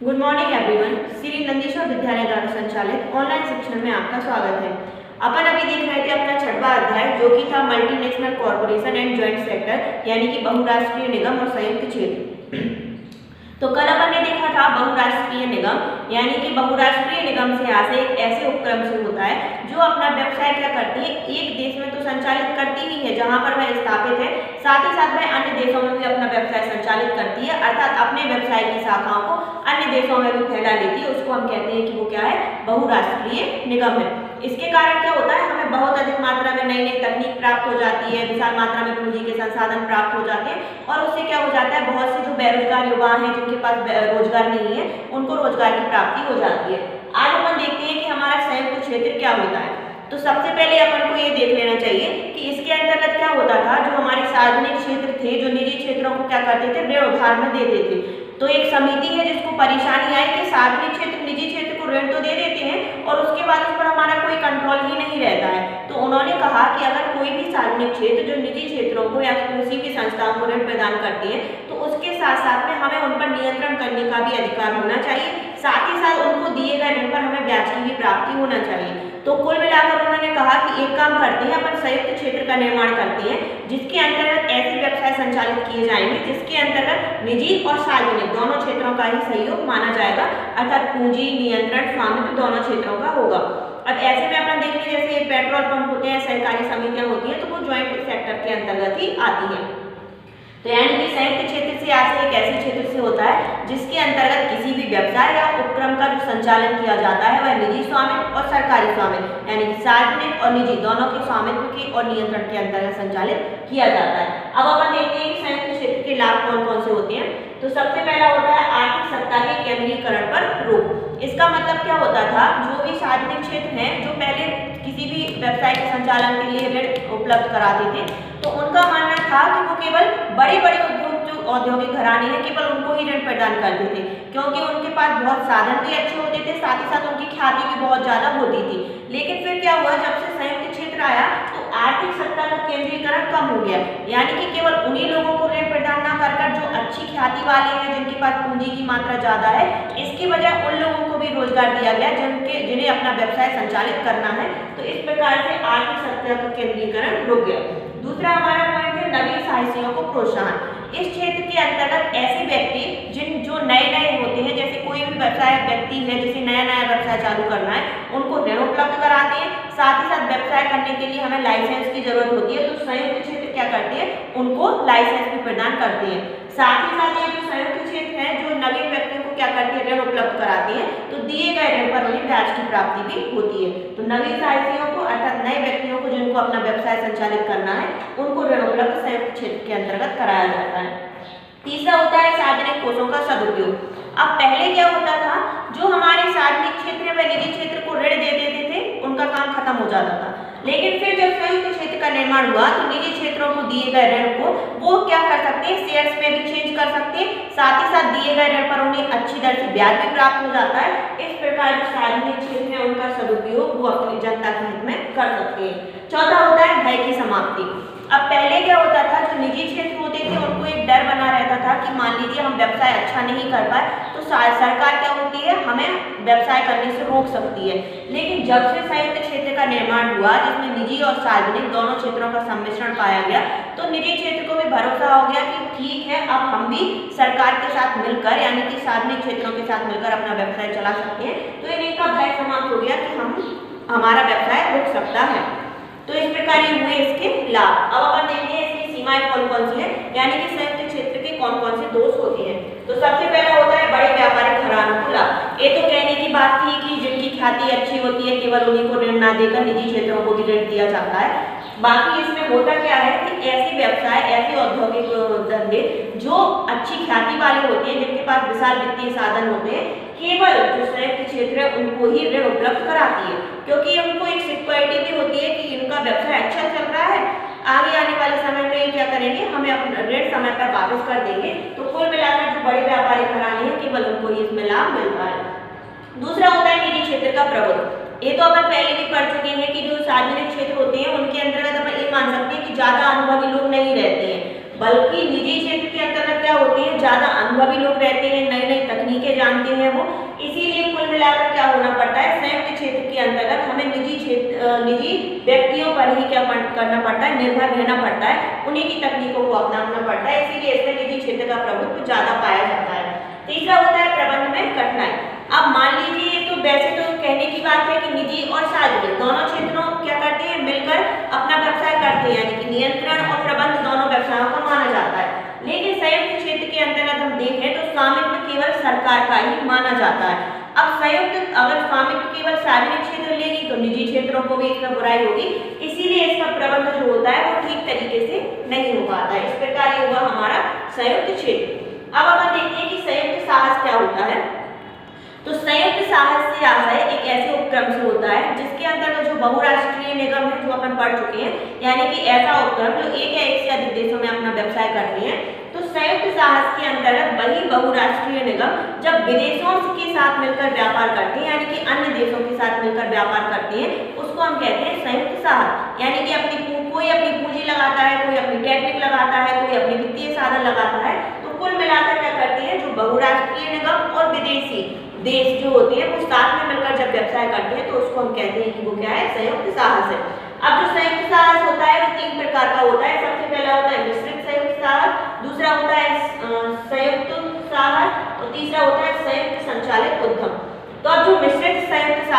Good morning everyone. Shri Nandishwar विद्यालय द्वारा संचालित ऑनलाइन शिक्षण में आपका स्वागत है। अपन अभी देख रहे थे अपना 6वां अध्याय जो कि था multinational corporation and joint sector यानी कि बहुराष्ट्रीय निगम और संयुक्त क्षेत्र। तो कल अपन ने देखा था बहुराष्ट्रीय निगम यानी कि बहुराष्ट्रीय निगम से आशय एक ऐसे उपक्रम से होता है जो अपना व्यवसाय क्या करती है, एक देश में तो संचालित करती ही है जहां पर वह स्थापित है, साथ ही साथ वह अन्य देशों में भी अपना व्यवसाय संचालित करती है, अर्थात अपने व्यवसाय की शाखाओं को अन्य देशों में भी फैला लेती है। उसको हम कहते हैं कि वो क्या है, बहुराष्ट्रीय निगम है। इसके कारण क्या होता है, हमें बहुत अधिक मात्रा में नई नई तकनीक प्राप्त हो जाती है, विशाल मात्रा में पूंजी के संसाधन प्राप्त हो जाते हैं और उससे क्या हो जाता है, बहुत से जो बेरोजगार युवा हैं जिनके पास रोजगार नहीं है उनको रोजगार की प्राप्ति हो जाती है। आज अपन देखते हैं कि हमारा संयुक्त क्षेत्र क्या होता है। तो सबसे पहले अपन को ये देख लेना चाहिए कि इसके अंतर्गत क्या होता था, जो हमारे सार्वजनिक क्षेत्र थे जो निजी क्षेत्रों को क्या करते थे, ऋण उधार में देते थे। तो एक समिति है जिसको परेशानी आई कि सार्वजनिक क्षेत्र निजी क्षेत्र को ऋण तो दे देते हैं और उसके बाद उस पर हमारा कोई कंट्रोल ही नहीं रहता है। तो उन्होंने कहा कि अगर कोई भी सार्वजनिक क्षेत्र जो निजी क्षेत्रों को या किसी भी संस्थाओं को ऋण प्रदान करती है तो उसके साथ साथ में हमें उन पर नियंत्रण करने का भी अधिकार होना चाहिए, साथ ही साथ उनको दिए गए ऋण पर हमें ब्याज की भी प्राप्ति होना चाहिए। तो कुल मिलाकर उन्होंने कहा कि एक काम करते हैं, अपन संयुक्त क्षेत्र का निर्माण करते हैं जिसके अंतर्गत ऐसे व्यवसाय संचालित किए जाएंगे जिसके अंतर्गत निजी और सार्वजनिक दोनों क्षेत्रों का ही सहयोग माना जाएगा, अर्थात पूंजी, नियंत्रण, स्वामित्व दोनों क्षेत्रों का होगा। अब ऐसे में अपन देखेंगे जैसे पेट्रोल पंप होते हैं, सहकारी समितियां होती हैं, तो वो ज्वाइंट सेक्टर के अंतर्गत ही आती है। तो यानी कि संयुक्त क्षेत्र से आशय एक ऐसे क्षेत्र से होता है जिसके अंतर्गत किसी भी व्यवसाय या उपक्रम का जो संचालन किया जाता है वह निजी स्वामित्व और सरकारी स्वामित्व यानी कि सार्वजनिक और निजी दोनों के स्वामित्व के और नियंत्रण के अंतर्गत संचालित किया जाता है। अब अपन देखते हैं कि संयुक्त क्षेत्र के लाभ कौन कौन से होते हैं। तो सबसे पहला होता है आर्थिक सत्ता के केंद्रीकरण पर रोक। इसका मतलब क्या होता था, जो भी सार्वजनिक क्षेत्र हैं जो पहले किसी भी व्यवसाय के संचालन के लिए ऋण उपलब्ध कराते थे तो उनका मानना था कि वो केवल बड़े बड़े उद्योग जो औद्योगिक घराने हैं केवल उनको ही ऋण प्रदान करते थे, क्योंकि उनके पास बहुत साधन भी अच्छे होते थे, साथ ही साथ उनकी ख्याति भी बहुत ज्यादा होती थी। लेकिन फिर क्या हुआ, जब से संयुक्त क्षेत्र आया तो आर्थिक सत्ता का केंद्रीकरण कम हो गया, यानी कि केवल उन्हीं लोगों को ऋण प्रदान न कर जो अच्छी ख्याति वाले हैं, जिनके पास पूंजी की मात्रा ज्यादा है, इसके बजाय उन लोगों को भी रोजगार दिया गया जिन्हें अपना व्यवसाय संचालित करना है। तो इस प्रकार से आर्थिक सत्ता का केंद्रीकरण रुक गया। दूसरा हमारा पॉइंट है नवीन साहसियों को प्रोत्साहन। इस क्षेत्र के अंतर्गत ऐसे व्यक्ति जो नए होते हैं, जैसे कोई भी व्यवसाय व्यक्ति है जिसे नया व्यवसाय चालू करना है, उनको ऋण उपलब्ध कराते हैं, साथ ही साथ व्यवसाय करने के लिए हमें लाइसेंस की जरूरत होती है। तो संयुक्त क्षेत्र क्या करते हैं, उनको लाइसेंस भी प्रदान करते हैं। साथ ही साथ ये जो संयुक्त क्षेत्र है जो नवीन व्यक्तियों को क्या करती है, ऋण उपलब्ध कराती है, तो दिए गए ऋण पर उन्हें ब्याज की प्राप्ति भी होती है। तो नवीन साहसियों को अर्थात नए व्यक्तियों को जिनको अपना व्यवसाय संचालित करना है उनको ऋण उपलब्ध संयुक्त क्षेत्र के अंतर्गत कराया जाता है। तीसरा होता है सार्वजनिक कोषों का सदुपयोग। अब पहले क्या होता था, जो हमारे सार्वजनिक क्षेत्र व निजी क्षेत्र को ऋण दे देते थे उनका काम खत्म हो जाता था, लेकिन फिर जब संयुक्त क्षेत्र का निर्माण हुआ तो निजी क्षेत्रों को दिए गए ऋण को वो क्या कर सकते हैं, शेयर्स में भी चेंज कर सकते हैं, साथ ही साथ दिए गए ऋण पर उन्हें अच्छी दर से ब्याज भी प्राप्त हो जाता है। इस प्रकार जो सार्वजनिक क्षेत्र है उनका सदुपयोग वो अपनी जनता के हित में कर सकते हैं। चौथा होता है भय की समाप्ति। अब पहले क्या होता था, जो निजी क्षेत्र होते थे उनको एक डर बना रहता था कि मान लीजिए हम व्यवसाय अच्छा नहीं कर पाए तो सरकार क्या होती है, हमें व्यवसाय करने से रोक सकती है। लेकिन जब से संयुक्त क्षेत्र का निर्माण हुआ जिसमें निजी और सार्वजनिक दोनों क्षेत्रों का सम्मिश्रण पाया गया, तो निजी क्षेत्र को भी भरोसा हो गया कि ठीक है अब हम भी सरकार के साथ मिलकर यानी कि सार्वजनिक क्षेत्रों के साथ मिलकर अपना व्यवसाय चला सकते हैं। तो इनका भय समाप्त हो गया कि हमारा व्यवसाय रुक सकता है। तो इस प्रकार ये हुए इसके लाभ। अब अपन देखेंगे इसकी सीमाएं कौन कौन सी है, यानी कि संयुक्त क्षेत्र के कौन कौन से दोष होते हैं। तो सबसे पहला होता है बड़े व्यापारिक घरानों को लाभ। ये तो कहने की बात थी कि जिनकी ख्याति अच्छी होती है केवल उन्हीं को ऋण ना देकर निजी क्षेत्रों को भी ऋण दिया जाता है। बाकी इसमें होता क्या है कि ऐसे व्यवसाय ऐसे औद्योगिक धंधे जो अच्छी ख्याति वाले होते हैं, जिनके पास विशाल वित्तीय साधन होते हैं, केवल जो संयुक्त क्षेत्र है उनको ही ऋण उपलब्ध कराती है, क्योंकि उनको एक सिक्योरिटी भी होती है कि इनका व्यवसाय अच्छा चल रहा है, आगे आने वाले समय में ये क्या करेंगे, हमें अपना ऋण समय पर वापस कर देंगे। तो कुल मिलाकर जो बड़े व्यापारिक घराने हैं केवल उनको ही इसमें लाभ मिलता है। दूसरा होता है निजी क्षेत्र का प्रभुत्व। ये तो अपन पहले भी पढ़ चुके हैं कि जो सार्वजनिक क्षेत्र होते हैं उनके अंतर्गत अपन ये मान सकते हैं कि ज्यादा अनुभवी लोग नहीं रहते हैं, बल्कि निजी क्षेत्र के अंतर्गत क्या होते हैं, ज्यादा अनुभवी लोग रहते हैं, नई नई तकनीकें जानते हैं वो, इसीलिए कुल मिलाकर क्या होना पड़ता है, संयुक्त क्षेत्र के अंतर्गत हमें निजी व्यक्तियों पर ही क्या करना पड़ता है, निर्भर रहना पड़ता है, उन्हीं की तकनीकों को अपनाना पड़ता है, इसीलिए इसमें निजी क्षेत्र का प्रभुत्व ज्यादा पाया जाता है। तीसरा होता है प्रबंध में कठिनाई। अब मान लीजिए तो वैसे तो कहने की बात है कि निजी और सार्वजनिक दोनों क्षेत्रों क्या करते हैं, मिलकर अपना व्यवसाय करते हैं, यानी कि नियंत्रण और प्रबंध दोनों व्यवसायों का माना जाता है। लेकिन संयुक्त क्षेत्र के अंतर्गत हम देखें तो स्वामित्व केवल सरकार का ही माना जाता है। अब संयुक्त अगर स्वामित्व केवल सार्वजनिक क्षेत्र लेगी तो निजी क्षेत्रों को भी इसमें बुराई होगी, इसीलिए इसका प्रबंध जो होता है वो ठीक तरीके से नहीं हो पाता है। इस प्रकार ये हुआ हमारा संयुक्त क्षेत्र। अब अपन देखते हैं कि संयुक्त साहस क्या होता है। तो संयुक्त साहस से आशय एक ऐसे उपक्रम से होता है जिसके अंतर्गत जो बहुराष्ट्रीय निगम है, जो अपन पढ़ चुके हैं, यानी कि ऐसा उपक्रम जो एक या एक से अधिक देशों में अपना व्यवसाय करते हैं। तो संयुक्त साहस के अंतर्गत वही बहुराष्ट्रीय निगम जब विदेशों के साथ मिलकर व्यापार करते हैं, यानी कि अन्य देशों के साथ मिलकर व्यापार करते हैं, उसको हम कहते हैं संयुक्त साहस। यानी कि कोई अपनी पूंजी लगाता है, कोई अपनी टेक्निक लगाता है, कोई अपनी वित्तीय साधन लगाता है, तो कुल मिलाकर क्या करते हैं, जो बहुराष्ट्रीय निगम और विदेशी देश जो होते हैं वो साथ में मिलकर जब व्यवसाय करते हैं तो उसको हम कहते हैं कि वो क्या है, संयुक्त साहस है। अब जो संयुक्त साहस होता है वो 3 प्रकार का होता है। सबसे पहला होता है मिश्रित संयुक्त साहस, दूसरा होता है संयुक्त साहस और तीसरा होता है संयुक्त संचालित उद्यम। तो अब जो मिश्रित संयुक्त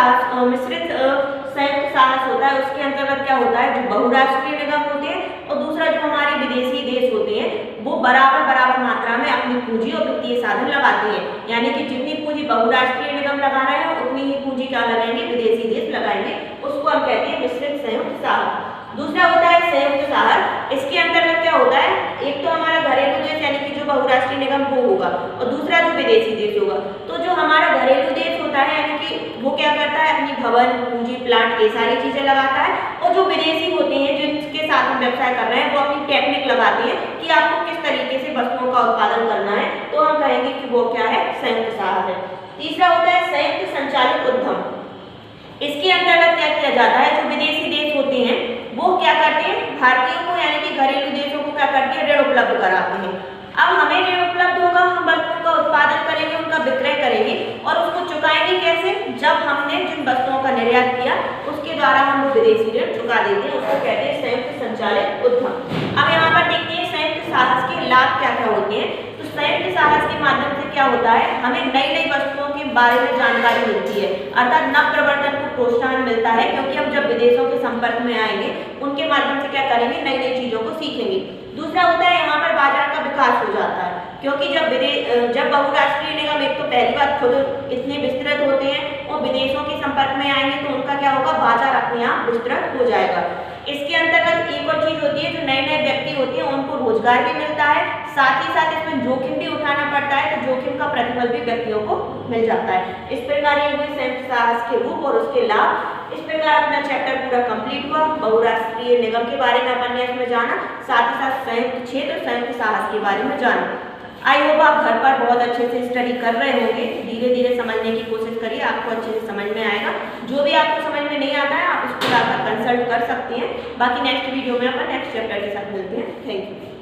साहस होता है उसके अंतर्गत क्या होता है, जो बहुराष्ट्रीय निगम होते हैं और दूसरा जो हमारे विदेशी देश होते हैं वो बराबर मात्रा में अपनी पूंजी और वित्तीय साधन लगाते हैं, यानी कि जितनी पूंजी बहुराष्ट्रीय निगम लगा रहे हैं उतनी ही पूंजी क्या लगाएंगे, विदेशी देश लगाएंगे, उसको हम कहते हैं मिश्रित संयुक्त साहस। दूसरा होता है संयुक्त साहस। इसके अंतर्गत क्या होता है, एक तो हमारा घरेलू देश यानी कि जो बहुराष्ट्रीय निगम वो होगा और दूसरा जो विदेशी देश होगा। तो जो हमारा घरेलू देश होता है यानी कि वो क्या करता है, अपनी भवन, पूंजी, प्लांट, ये सारी चीजें लगाता है, और जो विदेशी होते हैं जिनके साथ हम व्यवसाय कर रहे हैं वो अपनी टेक्निक लगाते हैं कि आपको किस तरीके से वस्तुओं का उत्पादन करना है, तो हम कहेंगे कि वो क्या है, संयुक्त साहस है। तीसरा होता है संयुक्त संचालित उद्यम। इसके अंतर्गत क्या किया जाता है, जो विदेशी देश होते हैं वो क्या करते हैं, भारतीयों को यानी कि घरेलू देशों को क्या करते हैं, ऋण उपलब्ध कराते हैं। अब हमें ऋण उपलब्ध होगा, हम वस्तुओं का उत्पादन करेंगे, उनका विक्रय करेंगे और उसको चुकाएंगे कैसे, जब हमने जिन वस्तुओं का निर्यात किया उसके द्वारा हम वो विदेशी ऋण चुका देते हैं, उसको कहते हैं संयुक्त संचालित उद्यम। अब यहाँ पर देखते हैं संयुक्त साहस के लाभ क्या क्या होते हैं। तो संयुक्त साहस के माध्यम से क्या होता है, हमें नई नई वस्तुओं के बारे में जानकारी मिलती है, अर्थात नव प्रवर्तन को प्रोत्साहन मिलता है, क्योंकि हम जब विदेशों के संपर्क में आएंगे उनके माध्यम से क्या करेंगे, नई नई चीजों को सीखेंगे। दूसरा होता है यहाँ पर बाजार का विकास हो जाता है, क्योंकि जब बहुराष्ट्रीय निगम एक तो पहली बात खुद इतने विस्तृत होते हैं और विदेशों के संपर्क में आएंगे तो उनका क्या होगा, बाजार अपने आप विस्तृत हो जाएगा। इसके अंतर्गत एक और चीज होती है, जो नए नए व्यक्ति होते हैं उनको रोजगार भी मिलता है, साथ ही साथ इसमें जोखिम भी उठाना पड़ता है, तो जोखिम का प्रतिफल भी व्यक्तियों को मिल जाता है। इस प्रकार ये हुए संयुक्त साहस के रूप और उसके लाभ। इस प्रकार अपना चैप्टर पूरा कंप्लीट हुआ। बहुराष्ट्रीय निगम के बारे में अपन ने इसमें जाना, साथ ही साथ संयुक्त क्षेत्र, संयुक्त साहस के बारे में जाना। आई होप आप घर पर बहुत अच्छे से स्टडी कर रहे होंगे, धीरे धीरे समझने की कोशिश करिए, आपको अच्छे से समझ में आएगा। जो भी आपको समझ में नहीं आता है आप इसको जाकर कंसल्ट कर सकते हैं। बाकी नेक्स्ट वीडियो में अपन नेक्स्ट चैप्टर के साथ मिलते हैं। Thank you.